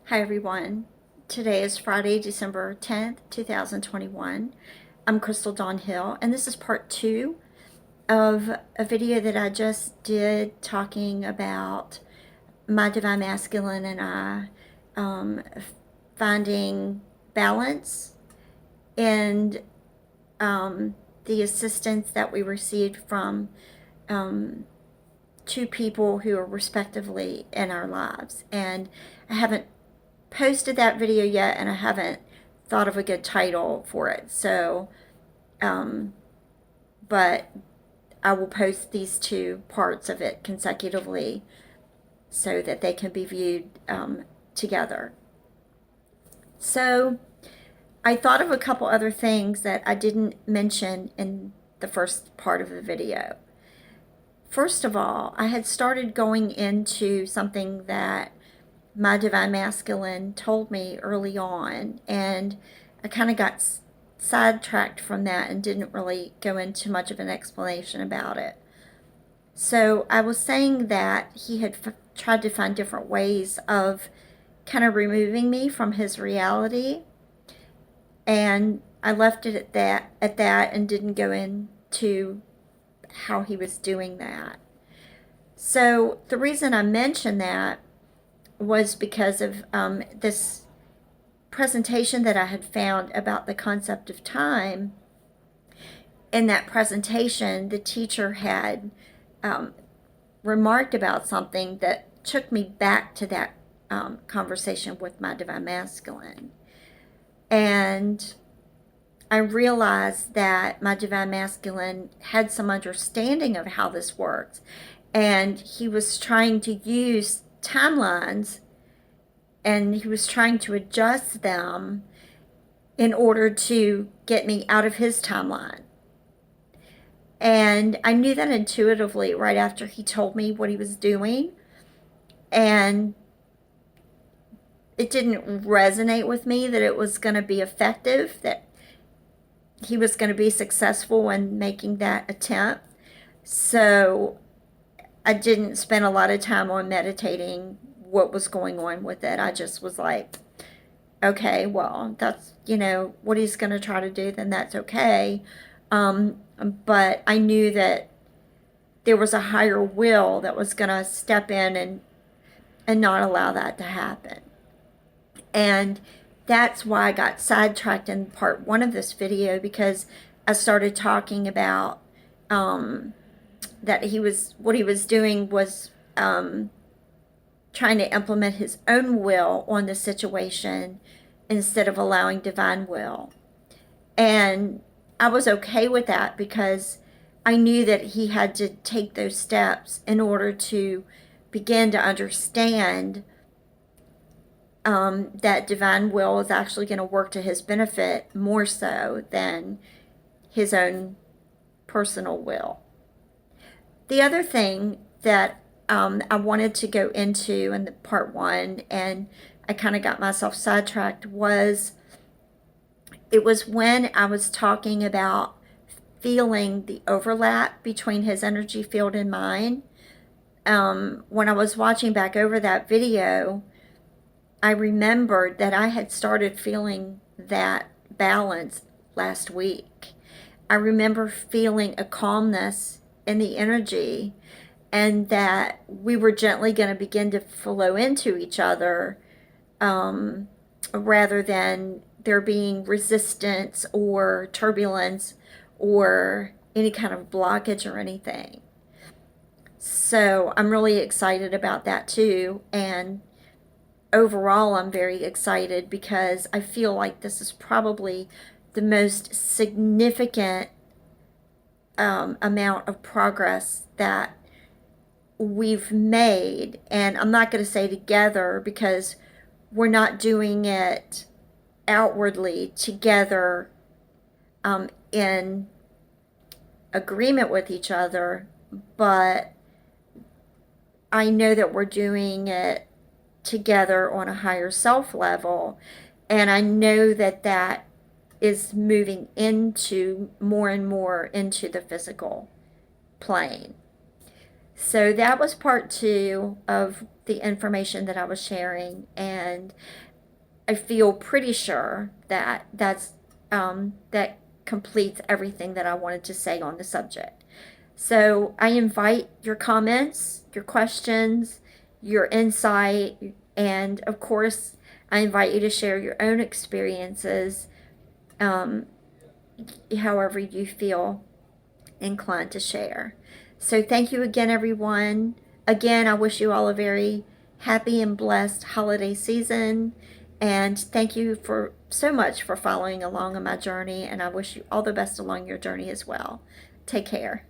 Hi everyone. Today is Friday, December 10th, 2021. I'm Crystal Dawn Hill, and this is part 2 of a video that I just did talking about my Divine Masculine and I finding balance and the assistance that we received from two people who are respectively in our lives. And I haven't posted that video yet, and I haven't thought of a good title for it. So, but I will post these two parts of it consecutively so that they can be viewed together. So, I thought of a couple other things that I didn't mention in the first part of the video. First of all, I had started going into something that my Divine Masculine told me early on, and I kind of got sidetracked from that and didn't really go into much of an explanation about it. So I was saying that he had tried to find different ways of kind of removing me from his reality, and I left it at that and didn't go into how he was doing that. So the reason I mentioned that was because of this presentation that I had found about the concept of time. In that presentation, the teacher had remarked about something that took me back to that conversation with my Divine Masculine. And I realized that my Divine Masculine had some understanding of how this works. And he was trying to use timelines, and he was trying to adjust them in order to get me out of his timeline. And I knew that intuitively right after he told me what he was doing. And it didn't resonate with me that it was going to be effective, that he was going to be successful in making that attempt. So I didn't spend a lot of time on meditating what was going on with it. I just was like, okay, well, that's, what he's going to try to do, then that's okay. But I knew that there was a higher will that was going to step in and not allow that to happen. And that's why I got sidetracked in part 1 of this video, because I started talking about that what he was doing was trying to implement his own will on the situation instead of allowing divine will. And I was okay with that because I knew that he had to take those steps in order to begin to understand that divine will is actually going to work to his benefit more so than his own personal will. The other thing that I wanted to go into in the part 1, and I kind of got myself sidetracked, it was when I was talking about feeling the overlap between his energy field and mine. When I was watching back over that video, I remembered that I had started feeling that balance last week. I remember feeling a calmness in the energy, and that we were gently going to begin to flow into each other, rather than there being resistance or turbulence or any kind of blockage or anything. So I'm really excited about that too. And overall, I'm very excited because I feel like this is probably the most significant amount of progress that we've made. And I'm not going to say together, because we're not doing it outwardly together in agreement with each other, but I know that we're doing it together on a higher self level, and I know that that is moving into more and more into the physical plane. So that was part two of the information that I was sharing, and I feel pretty sure that that completes everything that I wanted to say on the subject. So I invite your comments, your questions, your insight, and of course, I invite you to share your own experiences, um, however you feel inclined to share. So thank you again, everyone. Again, I wish you all a very happy and blessed holiday season. And thank you for so much for following along on my journey. And I wish you all the best along your journey as well. Take care.